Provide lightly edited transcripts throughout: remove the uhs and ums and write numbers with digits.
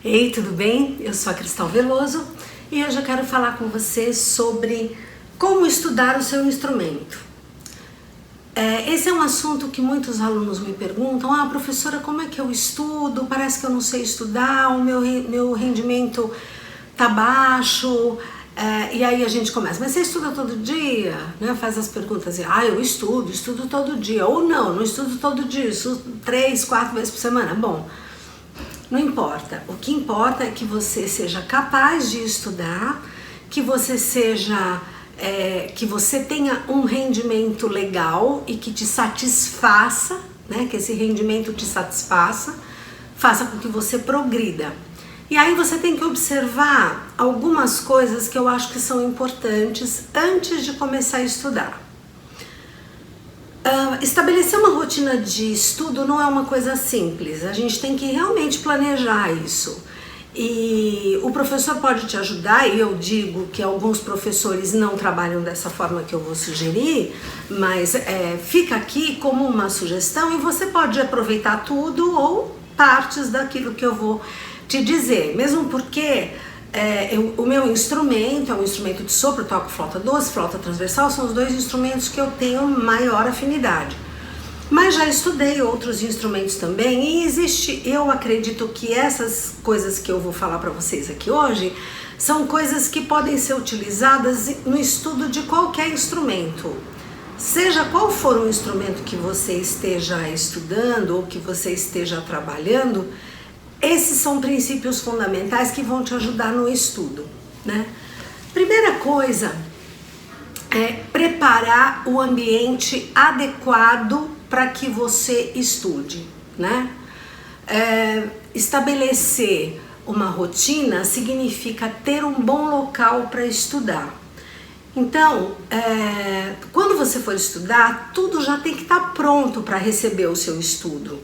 Ei, tudo bem? Eu sou a Cristal Veloso e hoje eu quero falar com você sobre como estudar o seu instrumento. Esse é um assunto que muitos alunos me perguntam: professora, como é que eu estudo? Parece que eu não sei estudar, o meu rendimento tá baixo. E aí a gente começa, mas você estuda todo dia? Né? Faz as perguntas assim, eu estudo todo dia. Ou não estudo todo dia, estudo 3, 4 vezes por semana. Bom, não importa. O que importa é que você seja capaz de estudar, que você que você tenha um rendimento legal e que te satisfaça, né? Que esse rendimento te satisfaça, faça com que você progrida. E aí você tem que observar algumas coisas que eu acho que são importantes antes de começar a estudar. Estabelecer uma rotina de estudo não é uma coisa simples, a gente tem que realmente planejar isso. E o professor pode te ajudar, e eu digo que alguns professores não trabalham dessa forma que eu vou sugerir, mas fica aqui como uma sugestão e você pode aproveitar tudo ou partes daquilo que eu vou te dizer, mesmo porque o meu instrumento é um instrumento de sopro, eu toco flauta doce, flauta transversal, são os dois instrumentos que eu tenho maior afinidade. Mas já estudei outros instrumentos também e eu acredito que essas coisas que eu vou falar para vocês aqui hoje são coisas que podem ser utilizadas no estudo de qualquer instrumento. Seja qual for o instrumento que você esteja estudando ou que você esteja trabalhando, esses são princípios fundamentais que vão te ajudar no estudo, né? Primeira coisa é preparar o ambiente adequado para que você estude, né? Estabelecer uma rotina significa ter um bom local para estudar. Então, quando você for estudar, tudo já tem que estar pronto para receber o seu estudo.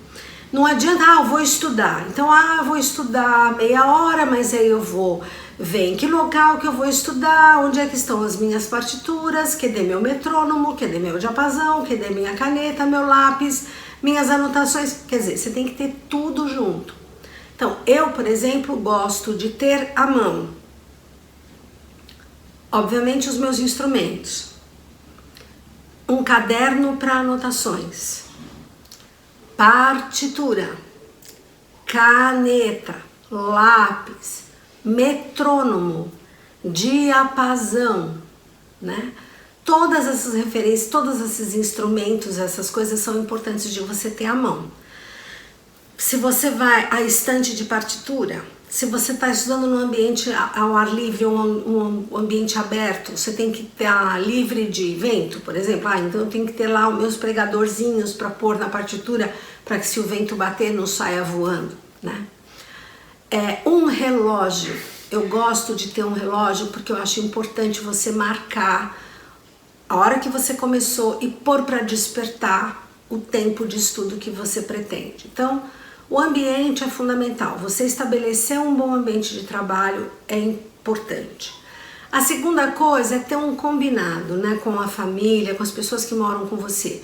Não adianta, eu vou estudar. Então, eu vou estudar meia hora, mas aí eu vou ver em que local que eu vou estudar, onde é que estão as minhas partituras, cadê meu metrônomo, cadê meu diapasão, cadê minha caneta, meu lápis, minhas anotações. Quer dizer, você tem que ter tudo junto. Então, eu, por exemplo, gosto de ter à mão, obviamente, os meus instrumentos, um caderno para anotações, partitura, caneta, lápis, metrônomo, diapasão, né? Todas essas referências, todos esses instrumentos, essas coisas são importantes de você ter à mão. Se você vai à estante de partitura, se você está estudando num ambiente ao ar livre ou um ambiente aberto, você tem que estar livre de vento, por exemplo. Então eu tenho que ter lá os meus pregadorzinhos para pôr na partitura, para que se o vento bater não saia voando, né? Um relógio. Eu gosto de ter um relógio porque eu acho importante você marcar a hora que você começou e pôr para despertar o tempo de estudo que você pretende. Então, o ambiente é fundamental. Você estabelecer um bom ambiente de trabalho é importante. A segunda coisa é ter um combinado, né, com a família, com as pessoas que moram com você.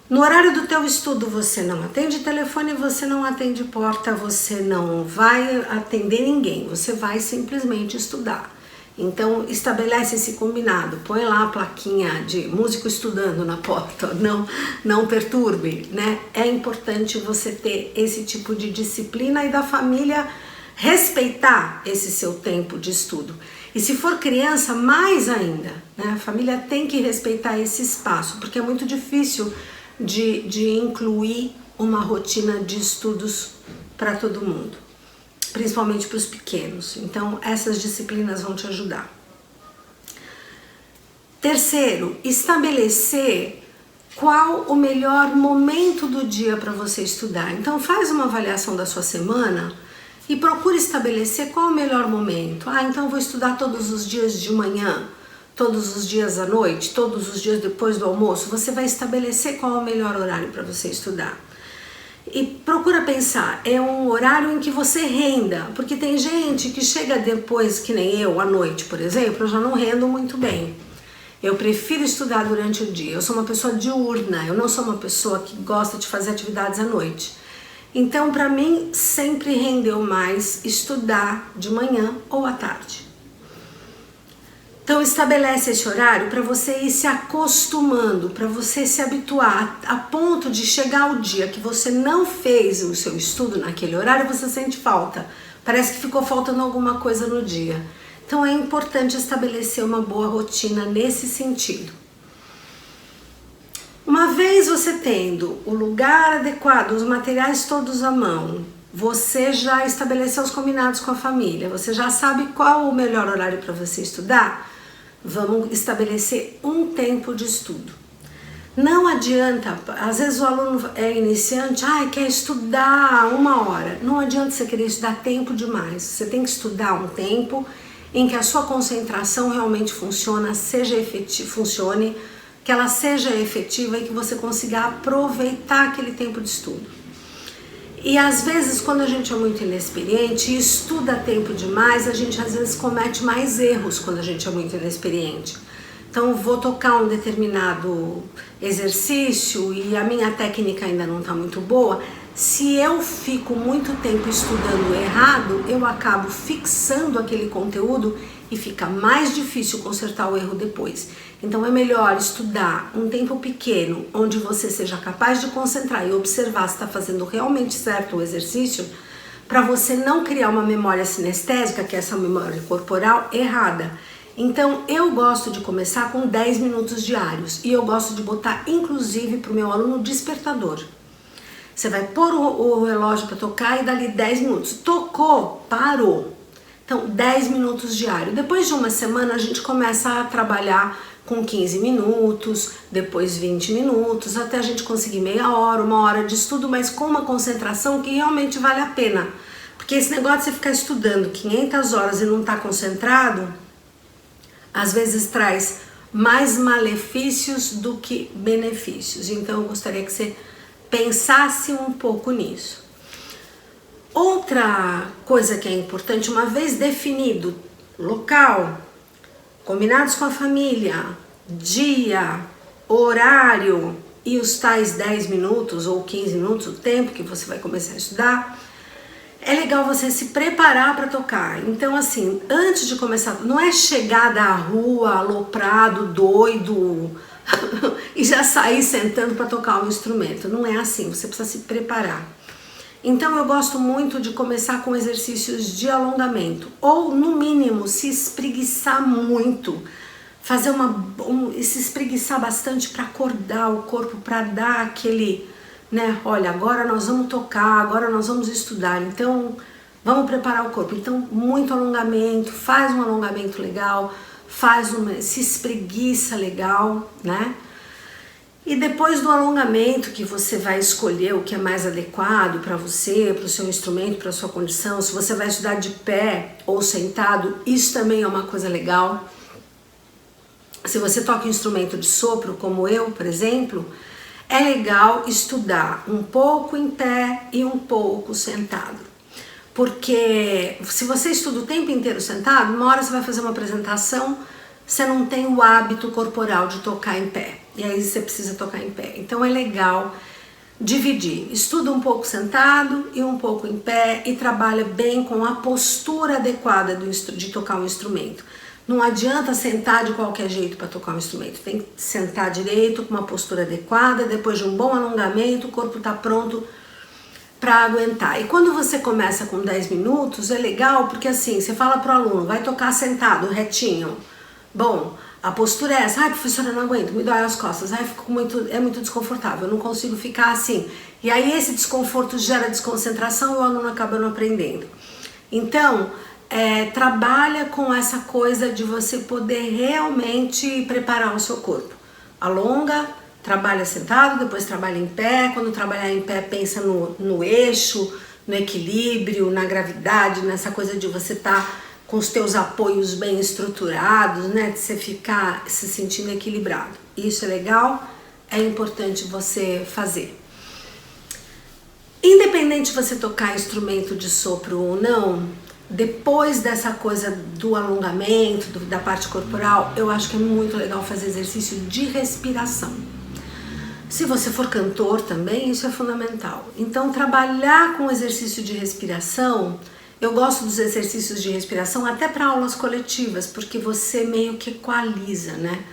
No horário do teu estudo você não atende telefone, você não atende porta, você não vai atender ninguém, você vai simplesmente estudar. Então estabelece esse combinado, põe lá a plaquinha de músico estudando na porta, não perturbe, né? É importante você ter esse tipo de disciplina e da família respeitar esse seu tempo de estudo. E se for criança, mais ainda, né? A família tem que respeitar esse espaço, porque é muito difícil de incluir uma rotina de estudos para todo mundo, principalmente para os pequenos. Então, essas disciplinas vão te ajudar. Terceiro, estabelecer qual o melhor momento do dia para você estudar. Então, faz uma avaliação da sua semana e procure estabelecer qual o melhor momento. Então eu vou estudar todos os dias de manhã, todos os dias à noite, todos os dias depois do almoço. Você vai estabelecer qual é o melhor horário para você estudar. E procura pensar, é um horário em que você renda, porque tem gente que chega depois, que nem eu, à noite, por exemplo, eu já não rendo muito bem. Eu prefiro estudar durante o dia, eu sou uma pessoa diurna, eu não sou uma pessoa que gosta de fazer atividades à noite. Então, para mim, sempre rendeu mais estudar de manhã ou à tarde. Então, estabelece esse horário para você ir se acostumando, para você se habituar, a ponto de chegar o dia que você não fez o seu estudo naquele horário, você sente falta. Parece que ficou faltando alguma coisa no dia. Então, é importante estabelecer uma boa rotina nesse sentido. Uma vez você tendo o lugar adequado, os materiais todos à mão, você já estabeleceu os combinados com a família, você já sabe qual o melhor horário para você estudar, vamos estabelecer um tempo de estudo. Não adianta, às vezes o aluno é iniciante, quer estudar 1 hora. Não adianta você querer estudar tempo demais, você tem que estudar um tempo em que a sua concentração realmente funcione, que ela seja efetiva e que você consiga aproveitar aquele tempo de estudo. E às vezes, quando a gente é muito inexperiente e estuda tempo demais, a gente às vezes comete mais erros quando a gente é muito inexperiente. Então, vou tocar um determinado exercício e a minha técnica ainda não está muito boa. Se eu fico muito tempo estudando errado, eu acabo fixando aquele conteúdo e fica mais difícil consertar o erro depois. Então é melhor estudar um tempo pequeno, onde você seja capaz de concentrar e observar se está fazendo realmente certo o exercício, para você não criar uma memória sinestésica, que é essa memória corporal, errada. Então eu gosto de começar com 10 minutos diários e eu gosto de botar inclusive para o meu aluno despertador. Você vai pôr o relógio para tocar e dali 10 minutos. Tocou, parou. Então 10 minutos diário. Depois de uma semana a gente começa a trabalhar com 15 minutos, depois 20 minutos, até a gente conseguir meia hora, 1 hora de estudo, mas com uma concentração que realmente vale a pena. Porque esse negócio de você ficar estudando 500 horas e não estar concentrado, às vezes traz mais malefícios do que benefícios. Então eu gostaria que você pensasse um pouco nisso. Outra coisa que é importante, uma vez definido local, combinados com a família, dia, horário e os tais 10 minutos ou 15 minutos, o tempo que você vai começar a estudar, é legal você se preparar para tocar. Então assim, antes de começar, não é chegar da rua aloprado, doido e já sair sentando para tocar um instrumento. Não é assim, você precisa se preparar. Então eu gosto muito de começar com exercícios de alongamento, ou no mínimo se espreguiçar muito, fazer se espreguiçar bastante para acordar o corpo, para dar aquele, olha, agora nós vamos tocar, agora nós vamos estudar, então vamos preparar o corpo. Então muito alongamento, faz um alongamento legal, se espreguiça legal, E depois do alongamento, que você vai escolher o que é mais adequado para você, para o seu instrumento, para a sua condição, se você vai estudar de pé ou sentado, isso também é uma coisa legal. Se você toca instrumento de sopro, como eu, por exemplo, é legal estudar um pouco em pé e um pouco sentado. Porque se você estuda o tempo inteiro sentado, uma hora você vai fazer uma apresentação, você não tem o hábito corporal de tocar em pé. E aí você precisa tocar em pé. Então é legal dividir. Estuda um pouco sentado e um pouco em pé e trabalha bem com a postura adequada de tocar um instrumento. Não adianta sentar de qualquer jeito para tocar um instrumento. Tem que sentar direito, com uma postura adequada. Depois de um bom alongamento, o corpo está pronto para aguentar. E quando você começa com 10 minutos, é legal porque assim, você fala para o aluno, vai tocar sentado, retinho. Bom, a postura é essa, professora, eu não aguento, me dói as costas, é muito desconfortável, eu não consigo ficar assim. E aí esse desconforto gera desconcentração e o aluno acaba não aprendendo. Então, trabalha com essa coisa de você poder realmente preparar o seu corpo. Alonga, trabalha sentado, depois trabalha em pé. Quando trabalhar em pé, pensa no eixo, no equilíbrio, na gravidade, nessa coisa de você estar com os teus apoios bem estruturados, de você ficar se sentindo equilibrado. Isso é legal, é importante você fazer. Independente de você tocar instrumento de sopro ou não, depois dessa coisa do alongamento, da parte corporal, eu acho que é muito legal fazer exercício de respiração. Se você for cantor também, isso é fundamental. Então, trabalhar com exercício de respiração, eu gosto dos exercícios de respiração até para aulas coletivas, porque você meio que equaliza, né?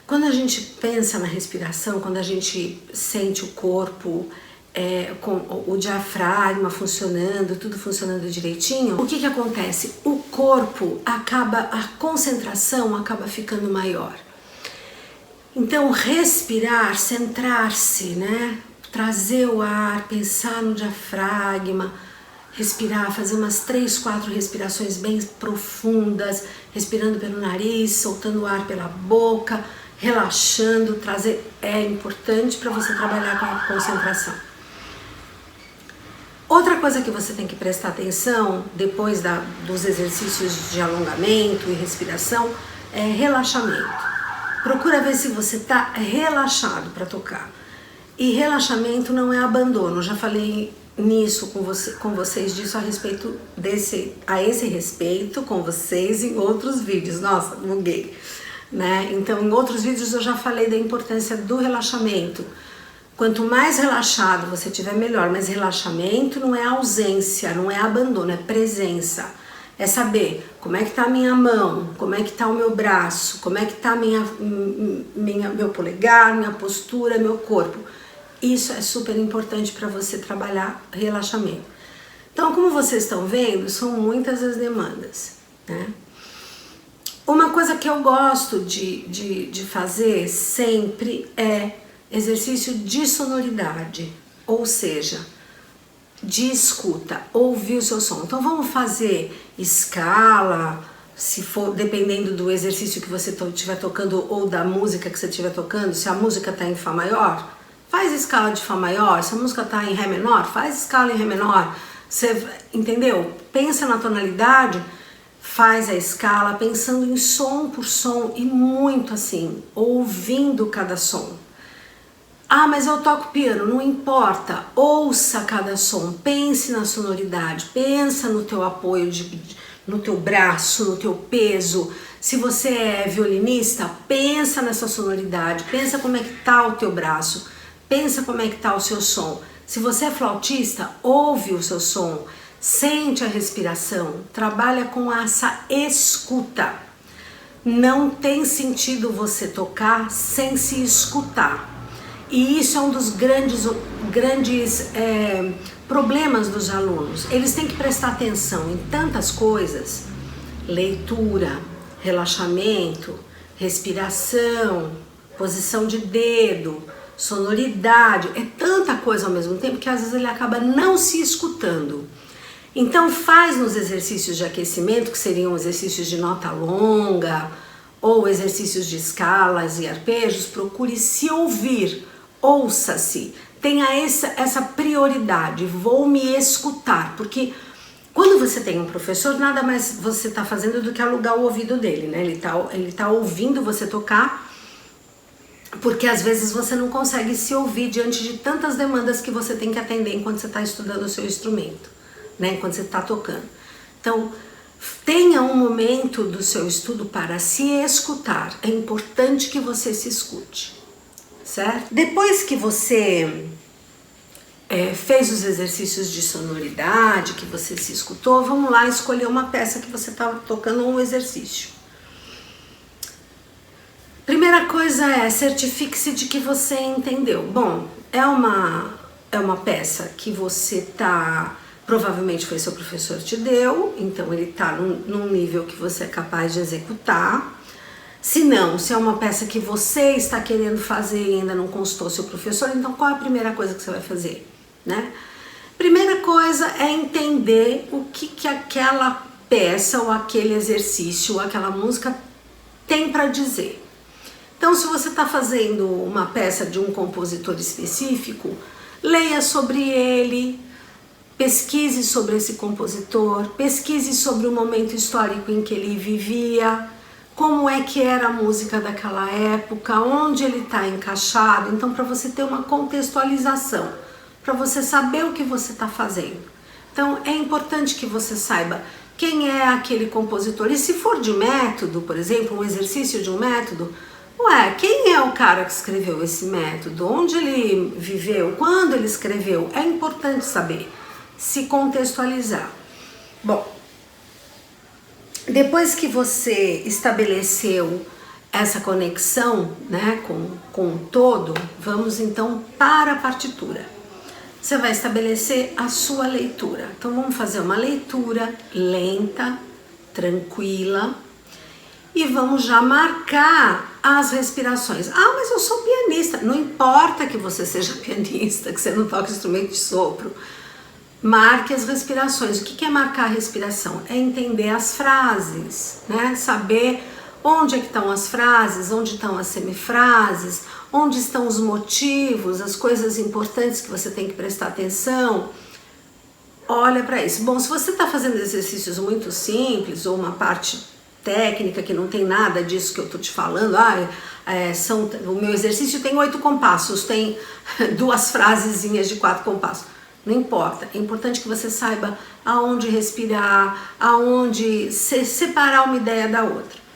Quando a gente pensa na respiração, quando a gente sente o corpo com o diafragma funcionando, tudo funcionando direitinho, o que que acontece? O corpo a concentração acaba ficando maior. Então, respirar, centrar-se, né? Trazer o ar, pensar no diafragma, respirar, fazer umas 3, 4 respirações bem profundas, respirando pelo nariz, soltando o ar pela boca, relaxando, trazer, é importante para você trabalhar com a concentração. Outra coisa que você tem que prestar atenção depois dos exercícios de alongamento e respiração é relaxamento. Procura ver se você está relaxado para tocar. E relaxamento não é abandono. Já falei nisso com vocês disso a esse respeito com vocês em outros vídeos. Nossa, buguei, né? Então, em outros vídeos eu já falei da importância do relaxamento. Quanto mais relaxado você tiver, melhor. Mas relaxamento não é ausência, não é abandono, é presença. É saber como é que tá a minha mão, como é que tá o meu braço, como é que tá meu polegar, minha postura, meu corpo. Isso é super importante para você trabalhar relaxamento. Então, como vocês estão vendo, são muitas as demandas, né? Uma coisa que eu gosto de fazer sempre é exercício de sonoridade, ou seja, de escuta, ouvir o seu som. Então vamos fazer escala, se for dependendo do exercício que você estiver tocando ou da música que você estiver tocando. Se a música está em Fá maior, faz escala de Fá maior. Se a música está em Ré menor, faz escala em Ré menor. Você entendeu? Pensa na tonalidade, faz a escala pensando em som por som e muito assim, ouvindo cada som. Ah, mas eu toco piano, não importa, ouça cada som, pense na sonoridade, pensa no teu apoio, no teu braço, no teu peso. Se você é violinista, pensa nessa sonoridade, pensa como é que tá o teu braço, pensa como é que tá o seu som. Se você é flautista, ouve o seu som, sente a respiração, trabalha com essa escuta. Não tem sentido você tocar sem se escutar. E isso é um dos grandes problemas dos alunos. Eles têm que prestar atenção em tantas coisas: leitura, relaxamento, respiração, posição de dedo, sonoridade. É tanta coisa ao mesmo tempo que às vezes ele acaba não se escutando. Então faz nos exercícios de aquecimento, que seriam exercícios de nota longa ou exercícios de escalas e arpejos, procure se ouvir. Ouça-se, tenha essa prioridade, vou me escutar, porque quando você tem um professor, nada mais você está fazendo do que alugar o ouvido dele, né? Ele tá ouvindo você tocar, porque às vezes você não consegue se ouvir diante de tantas demandas que você tem que atender enquanto você está estudando o seu instrumento, né? Enquanto você está tocando. Então, tenha um momento do seu estudo para se escutar, é importante que você se escute. Certo? Depois que você fez os exercícios de sonoridade, que você se escutou, vamos lá escolher uma peça que você está tocando ou um exercício. Primeira coisa é certifique-se de que você entendeu. Bom, é uma peça que você provavelmente foi seu professor te deu, então ele está num nível que você é capaz de executar. Se não, se é uma peça que você está querendo fazer e ainda não consultou seu professor, então qual é a primeira coisa que você vai fazer, né? Primeira coisa é entender o que aquela peça ou aquele exercício ou aquela música tem para dizer. Então, se você está fazendo uma peça de um compositor específico, leia sobre ele, pesquise sobre esse compositor, pesquise sobre o momento histórico em que ele vivia, como é que era a música daquela época, onde ele está encaixado. Então, para você ter uma contextualização, para você saber o que você está fazendo. Então, é importante que você saiba quem é aquele compositor. E se for de método, por exemplo, um exercício de um método, Ué, quem é o cara que escreveu esse método? Onde ele viveu? Quando ele escreveu? É importante saber, se contextualizar. Bom, depois que você estabeleceu essa conexão, né, com o todo, vamos então para a partitura. Você vai estabelecer a sua leitura. Então vamos fazer uma leitura lenta, tranquila, e vamos já marcar as respirações. Ah, mas eu sou pianista. Não importa que você seja pianista, que você não toque instrumento de sopro. Marque as respirações. O que é marcar a respiração? É entender as frases, né? Saber onde é que estão as frases, onde estão as semifrases, onde estão os motivos, as coisas importantes que você tem que prestar atenção. Olha para isso. Bom, se você está fazendo exercícios muito simples ou uma parte técnica que não tem nada disso que eu tô te falando, o meu exercício tem 8 compassos, tem 2 frasezinhas de 4 compassos. Não importa, é importante que você saiba aonde respirar, aonde separar uma ideia da outra.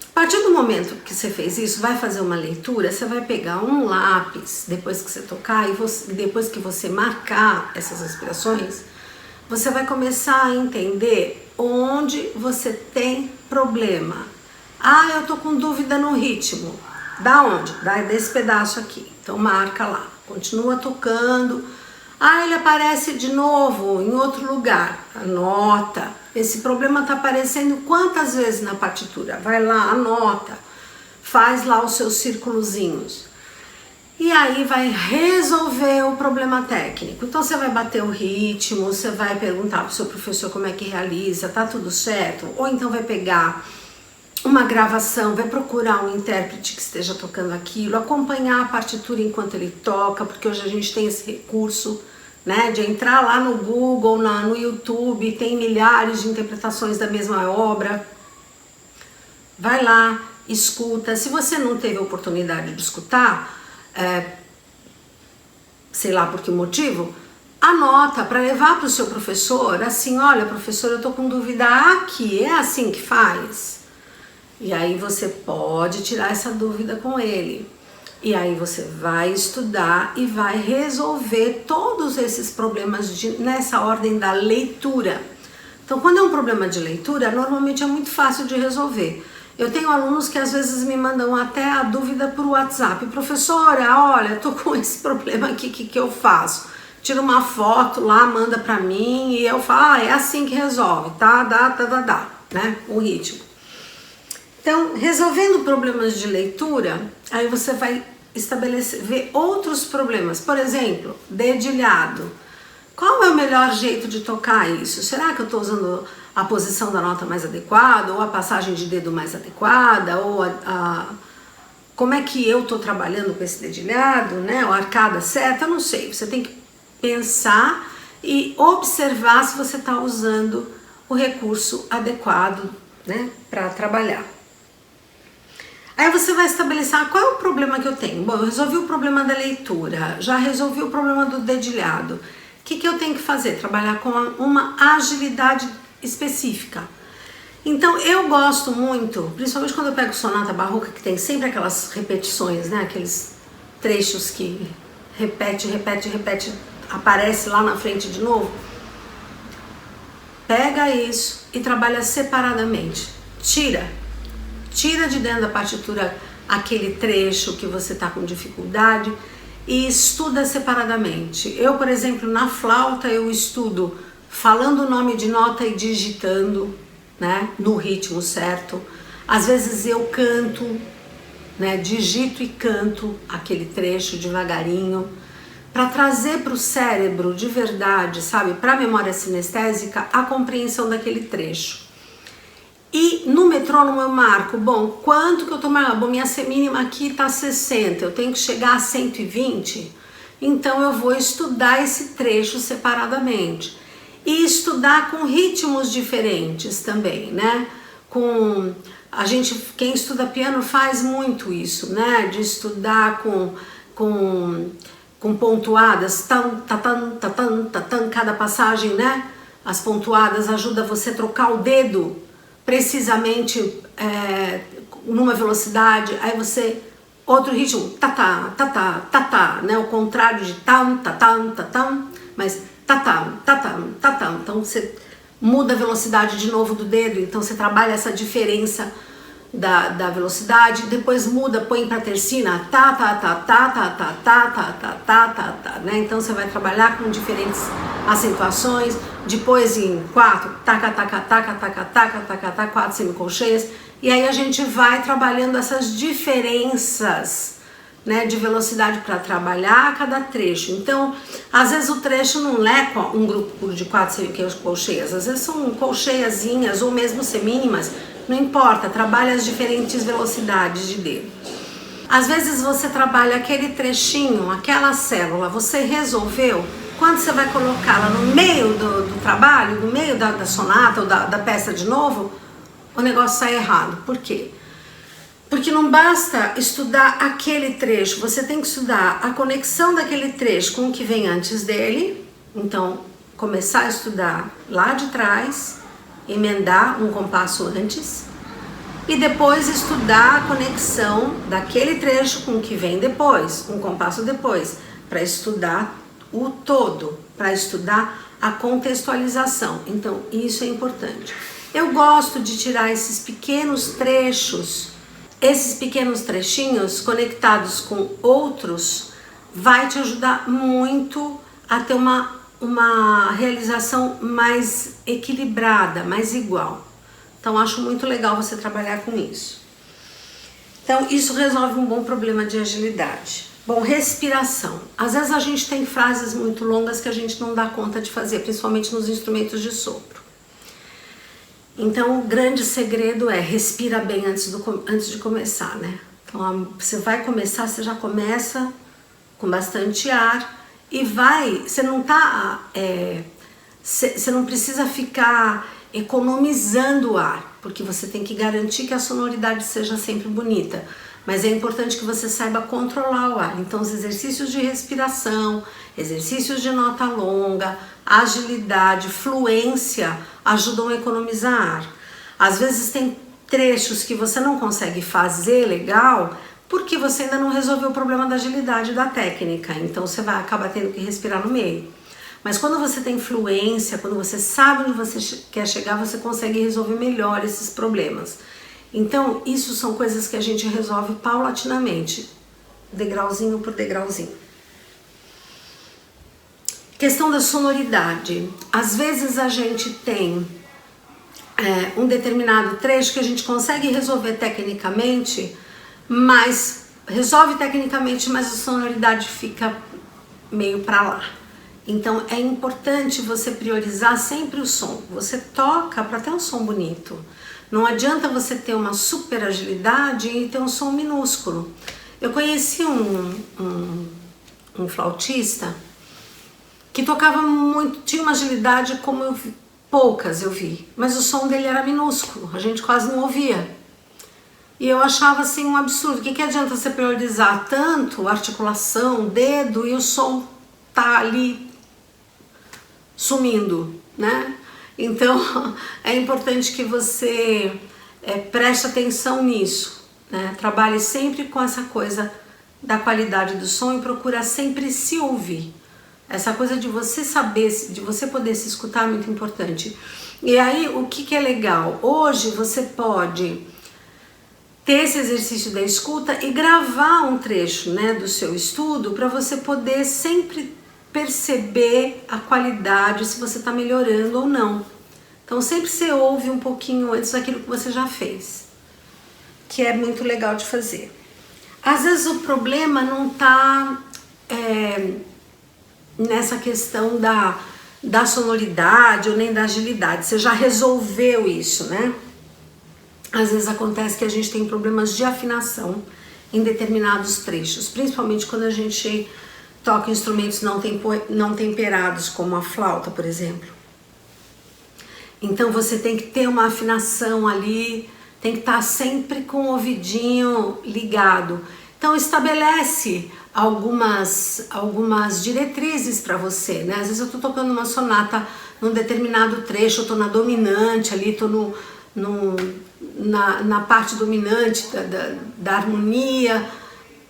A partir do momento que você fez isso, vai fazer uma leitura, você vai pegar um lápis, depois que você tocar e depois que você marcar essas respirações, você vai começar a entender onde você tem problema. Ah, eu tô com dúvida no ritmo. Da onde? Desse pedaço aqui. Então marca lá, continua tocando. Ah, ele aparece de novo em outro lugar. Anota. Esse problema tá aparecendo quantas vezes na partitura? Vai lá, anota. Faz lá os seus círculozinhos. E aí vai resolver o problema técnico. Então você vai bater o ritmo, você vai perguntar pro seu professor como é que realiza, tá tudo certo? Ou então vai pegar uma gravação, vai procurar um intérprete que esteja tocando aquilo, acompanhar a partitura enquanto ele toca, porque hoje a gente tem esse recurso, né, de entrar lá no Google, no YouTube, tem milhares de interpretações da mesma obra. Vai lá, escuta. Se você não teve a oportunidade de escutar, sei lá por que motivo, anota para levar para o seu professor, assim, olha professor, eu tô com dúvida aqui, é assim que faz? E aí você pode tirar essa dúvida com ele. E aí você vai estudar e vai resolver todos esses problemas nessa ordem da leitura. Então, quando é um problema de leitura, normalmente é muito fácil de resolver. Eu tenho alunos que às vezes me mandam até a dúvida por WhatsApp. Professora, olha, tô com esse problema aqui, o que eu faço? Tira uma foto lá, manda pra mim e eu falo, é assim que resolve, tá? Dá, né? O ritmo. Então, resolvendo problemas de leitura, aí você vai ver outros problemas. Por exemplo, dedilhado. Qual é o melhor jeito de tocar isso? Será que eu estou usando a posição da nota mais adequada, ou a passagem de dedo mais adequada, ou como é que eu estou trabalhando com esse dedilhado, né? A arcada certa? Não sei. Você tem que pensar e observar se você está usando o recurso adequado, né, para trabalhar. Aí você vai estabelecer qual é o problema que eu tenho. Bom, eu resolvi o problema da leitura, já resolvi o problema do dedilhado. O que eu tenho que fazer? Trabalhar com uma agilidade específica. Então eu gosto muito, principalmente quando eu pego sonata barroca, que tem sempre aquelas repetições, né? Aqueles trechos que repete, aparece lá na frente de novo. Pega isso e trabalha separadamente. Tira de dentro da partitura aquele trecho que você está com dificuldade e estuda separadamente. Eu, por exemplo, na flauta eu estudo falando o nome de nota e digitando, né, no ritmo certo. Às vezes eu canto, né, digito e canto aquele trecho devagarinho para trazer para o cérebro de verdade, sabe, para a memória sinestésica, a compreensão daquele trecho. E no metrônomo eu marco, bom, quanto que eu tô marcando? Bom, minha semínima aqui tá 60, eu tenho que chegar a 120, então eu vou estudar esse trecho separadamente. E estudar com ritmos diferentes também, né? Quem estuda piano faz muito isso, né? De estudar com pontuadas, cada passagem, né? As pontuadas ajudam você a trocar o dedo precisamente numa velocidade, aí você outro ritmo, tatá, tatá, tatá, né? O contrário de tam, tatam, tatam, mas tatam, tatam, tatam. Então você muda a velocidade de novo do dedo, então você trabalha essa diferença da velocidade, depois muda, põe para tercina, tá, tá, tá, tá, tá, tá, tá, tá, tá, tá, tá, tá, né? Então você vai trabalhar com diferentes acentuações, depois em 4, taca, taca, taca, taca, taca, taca, taca, 4 semicolcheias, e aí a gente vai trabalhando essas diferenças, né, de velocidade para trabalhar cada trecho. Então, às vezes o trecho não é um grupo de 4 semicolcheias, às vezes são colcheiazinhas ou mesmo semínimas, não importa, trabalha as diferentes velocidades de dedo. Às vezes você trabalha aquele trechinho, aquela célula, você resolveu, quando você vai colocá-la no meio do trabalho, no meio da sonata ou da peça de novo, o negócio sai errado. Por quê? Porque não basta estudar aquele trecho, você tem que estudar a conexão daquele trecho com o que vem antes dele. Então, começar a estudar lá de trás, emendar um compasso antes, e depois estudar a conexão daquele trecho com o que vem depois, um compasso depois, para estudar o todo, para estudar a contextualização. Então, isso é importante. Eu gosto de tirar esses pequenos trechos, esses pequenos trechinhos conectados com outros, vai te ajudar muito a ter uma realização mais equilibrada, mais igual. Então, acho muito legal você trabalhar com isso. Então, isso resolve um bom problema de agilidade. Bom, respiração. Às vezes a gente tem frases muito longas que a gente não dá conta de fazer, principalmente nos instrumentos de sopro. Então, o grande segredo é respira bem antes de começar, né? Então, você vai começar, você já começa com bastante ar e você não tá, você não precisa ficar economizando o ar, porque você tem que garantir que a sonoridade seja sempre bonita. Mas é importante que você saiba controlar o ar. Então, os exercícios de respiração, exercícios de nota longa, agilidade, fluência ajudam a economizar ar. Às vezes tem trechos que você não consegue fazer legal porque você ainda não resolveu o problema da agilidade da técnica. Então, você vai acabar tendo que respirar no meio. Mas quando você tem fluência, quando você sabe onde você quer chegar, você consegue resolver melhor esses problemas. Então, isso são coisas que a gente resolve paulatinamente, degrauzinho por degrauzinho. Questão da sonoridade. Às vezes a gente tem um determinado trecho que a gente consegue resolver tecnicamente, mas a sonoridade fica meio para lá. Então é importante você priorizar sempre o som. Você toca para ter um som bonito. Não adianta você ter uma super agilidade e ter um som minúsculo. Eu conheci um flautista que tocava muito, tinha uma agilidade como poucas eu vi, mas o som dele era minúsculo, a gente quase não ouvia. E eu achava assim um absurdo. O que adianta você priorizar tanto articulação, dedo e o som tá ali sumindo, né? Então é importante que você preste atenção nisso, né? Trabalhe sempre com essa coisa da qualidade do som e procura sempre se ouvir. Essa coisa de você saber, de você poder se escutar é muito importante. E aí o que é legal? Hoje você pode ter esse exercício da escuta e gravar um trecho, né, do seu estudo para você poder sempre perceber a qualidade, se você está melhorando ou não. Então sempre você ouve um pouquinho antes daquilo que você já fez, que é muito legal de fazer. Às vezes o problema não está nessa questão da sonoridade ou nem da agilidade, você já resolveu isso, né? Às vezes acontece que a gente tem problemas de afinação em determinados trechos, principalmente quando a gente toca instrumentos não temperados, como a flauta, por exemplo. Então você tem que ter uma afinação ali, tem que estar sempre com o ouvidinho ligado. Então estabelece algumas diretrizes para você, né? Às vezes eu estou tocando uma sonata num determinado trecho, eu estou na dominante ali, estou na parte dominante da harmonia.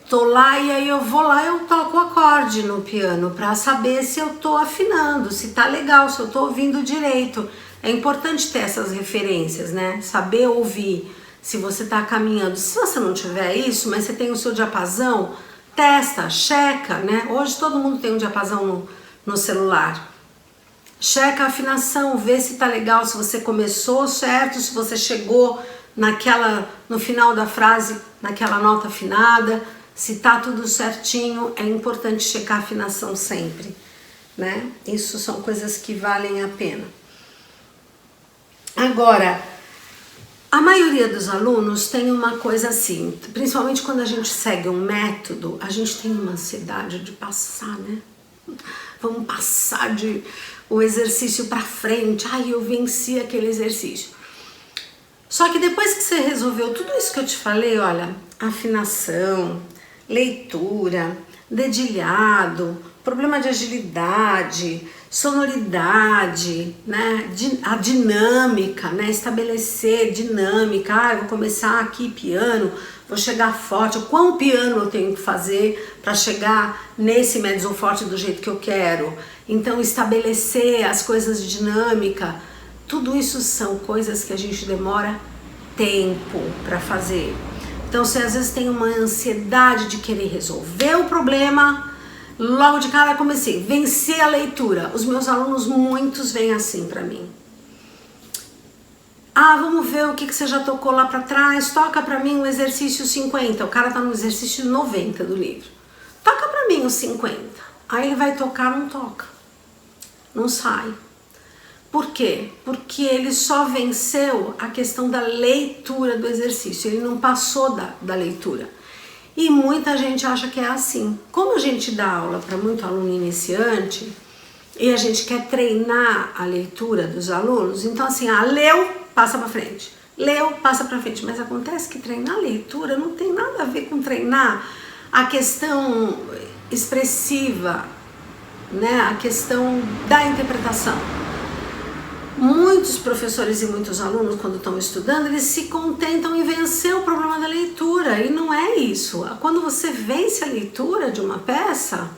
Tô lá e aí eu vou lá e eu toco o acorde no piano para saber se eu tô afinando, se tá legal, se eu tô ouvindo direito. É importante ter essas referências, né? Saber ouvir se você tá caminhando. Se você não tiver isso, mas você tem o seu diapasão, testa, checa, né? Hoje todo mundo tem um diapasão no celular. Checa a afinação, vê se tá legal, se você começou certo, se você chegou no final da frase, naquela nota afinada. Se tá tudo certinho, é importante checar a afinação sempre, né? Isso são coisas que valem a pena. Agora, a maioria dos alunos tem uma coisa assim, principalmente quando a gente segue um método, a gente tem uma ansiedade de passar, né? Vamos passar o exercício para frente. Ai, eu venci aquele exercício. Só que depois que você resolveu tudo isso que eu te falei, olha, afinação, leitura, dedilhado, problema de agilidade, sonoridade, né? A dinâmica, né? Estabelecer dinâmica. Ah, eu vou começar aqui piano, vou chegar forte. O quão piano eu tenho que fazer para chegar nesse mezzo forte do jeito que eu quero? Então, estabelecer as coisas de dinâmica, tudo isso são coisas que a gente demora tempo para fazer. Então, você às vezes tem uma ansiedade de querer resolver o problema, logo de cara comecei, vencer a leitura. Os meus alunos, muitos vêm assim para mim. Ah, vamos ver o que você já tocou lá para trás, toca para mim o exercício 50, o cara tá no exercício 90 do livro. Toca para mim o 50. Aí ele vai tocar, não toca. Não sai. Por quê? Porque ele só venceu a questão da leitura do exercício, ele não passou da leitura. E muita gente acha que é assim. Como a gente dá aula para muito aluno iniciante e a gente quer treinar a leitura dos alunos, então assim, leu, passa para frente. Leu, passa para frente. Mas acontece que treinar a leitura não tem nada a ver com treinar a questão expressiva, né? A questão da interpretação. Muitos professores e muitos alunos, quando estão estudando, eles se contentam em vencer o problema da leitura, e não é isso. Quando você vence a leitura de uma peça,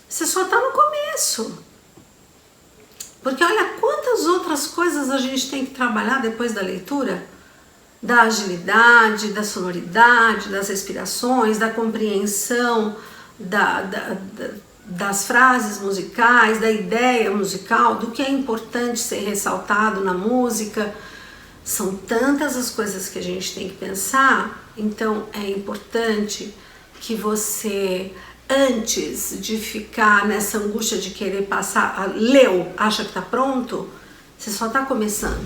você só está no começo. Porque olha quantas outras coisas a gente tem que trabalhar depois da leitura, da agilidade, da sonoridade, das respirações, da compreensão, das frases musicais, da ideia musical, do que é importante ser ressaltado na música. São tantas as coisas que a gente tem que pensar, então é importante que você, antes de ficar nessa angústia de querer passar, leu, acha que está pronto, você só está começando,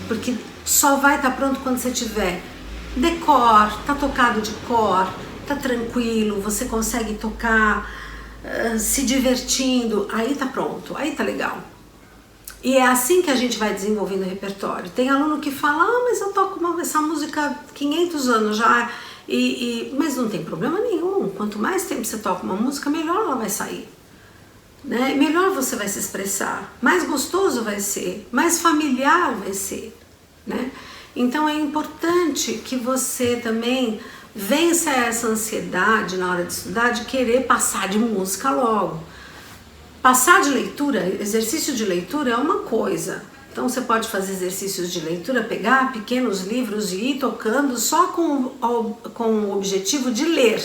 porque só vai estar pronto quando você tiver decor, tá tocado de cor, tá tranquilo, você consegue tocar se divertindo, aí tá pronto, aí tá legal. E é assim que a gente vai desenvolvendo o repertório. Tem aluno que fala, mas eu toco essa música há 500 anos já, mas não tem problema nenhum. Quanto mais tempo você toca uma música, melhor ela vai sair, né? Melhor você vai se expressar, mais gostoso vai ser, mais familiar vai ser, né? Então é importante que você também vença essa ansiedade na hora de estudar, de querer passar de música logo. Passar de leitura, exercício de leitura é uma coisa. Então você pode fazer exercícios de leitura, pegar pequenos livros e ir tocando só com o objetivo de ler.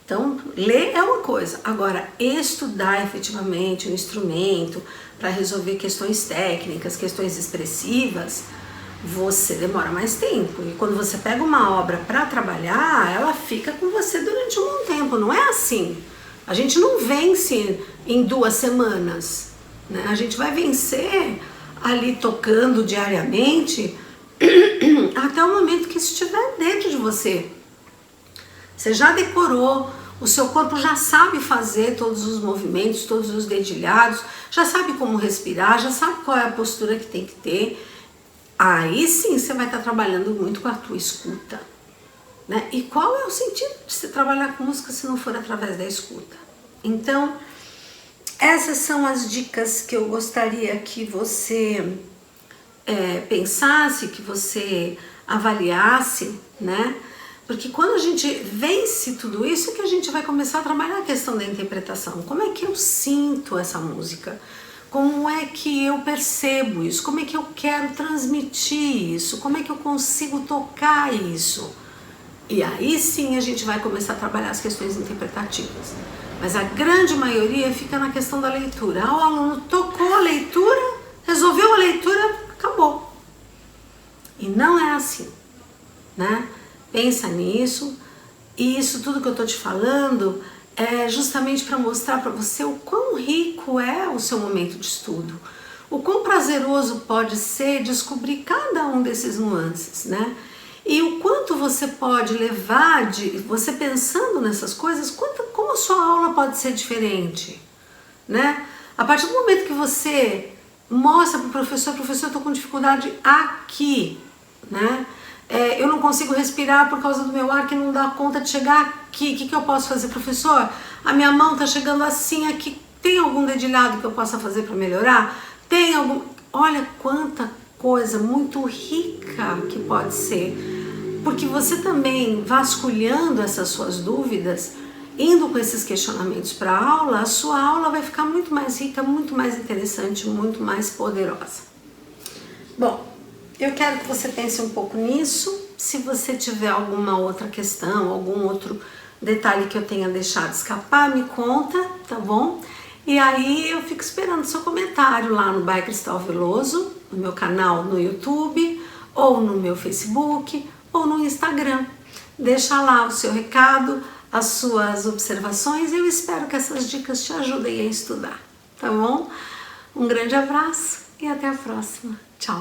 Então, ler é uma coisa. Agora, estudar efetivamente o instrumento para resolver questões técnicas, questões expressivas, você demora mais tempo. E quando você pega uma obra para trabalhar, ela fica com você durante um bom tempo. Não é assim. A gente não vence em 2 semanas, né? A gente vai vencer ali tocando diariamente até o momento que isso estiver dentro de você. Você já decorou, o seu corpo já sabe fazer todos os movimentos, todos os dedilhados, já sabe como respirar, já sabe qual é a postura que tem que ter. Aí sim você vai estar trabalhando muito com a tua escuta, né? E qual é o sentido de você trabalhar com música se não for através da escuta? Então, essas são as dicas que eu gostaria que você pensasse, que você avaliasse, né? Porque quando a gente vence tudo isso, é que a gente vai começar a trabalhar a questão da interpretação. Como é que eu sinto essa música? Como é que eu percebo isso? Como é que eu quero transmitir isso? Como é que eu consigo tocar isso? E aí sim a gente vai começar a trabalhar as questões interpretativas. Mas a grande maioria fica na questão da leitura. O aluno tocou a leitura, resolveu a leitura, acabou. E não é assim, né? Pensa nisso. E isso tudo que eu tô te falando é justamente para mostrar para você o quão rico é o seu momento de estudo. O quão prazeroso pode ser descobrir cada um desses nuances, né? E o quanto você pode levar de você pensando nessas coisas, como a sua aula pode ser diferente, né? A partir do momento que você mostra para o professor, eu estou com dificuldade aqui, né? Eu não consigo respirar por causa do meu ar que não dá conta de chegar aqui. O que eu posso fazer, professor? A minha mão está chegando assim aqui. Tem algum dedilhado que eu possa fazer para melhorar? Tem algum... Olha quanta coisa muito rica que pode ser. Porque você também vasculhando essas suas dúvidas, indo com esses questionamentos para a aula, a sua aula vai ficar muito mais rica, muito mais interessante, muito mais poderosa. Bom, eu quero que você pense um pouco nisso. Se você tiver alguma outra questão, algum outro detalhe que eu tenha deixado escapar, me conta, tá bom? E aí eu fico esperando seu comentário lá no By Cristal Veloso, no meu canal no YouTube, ou no meu Facebook, ou no Instagram. Deixa lá o seu recado, as suas observações, e eu espero que essas dicas te ajudem a estudar, tá bom? Um grande abraço e até a próxima. Tchau!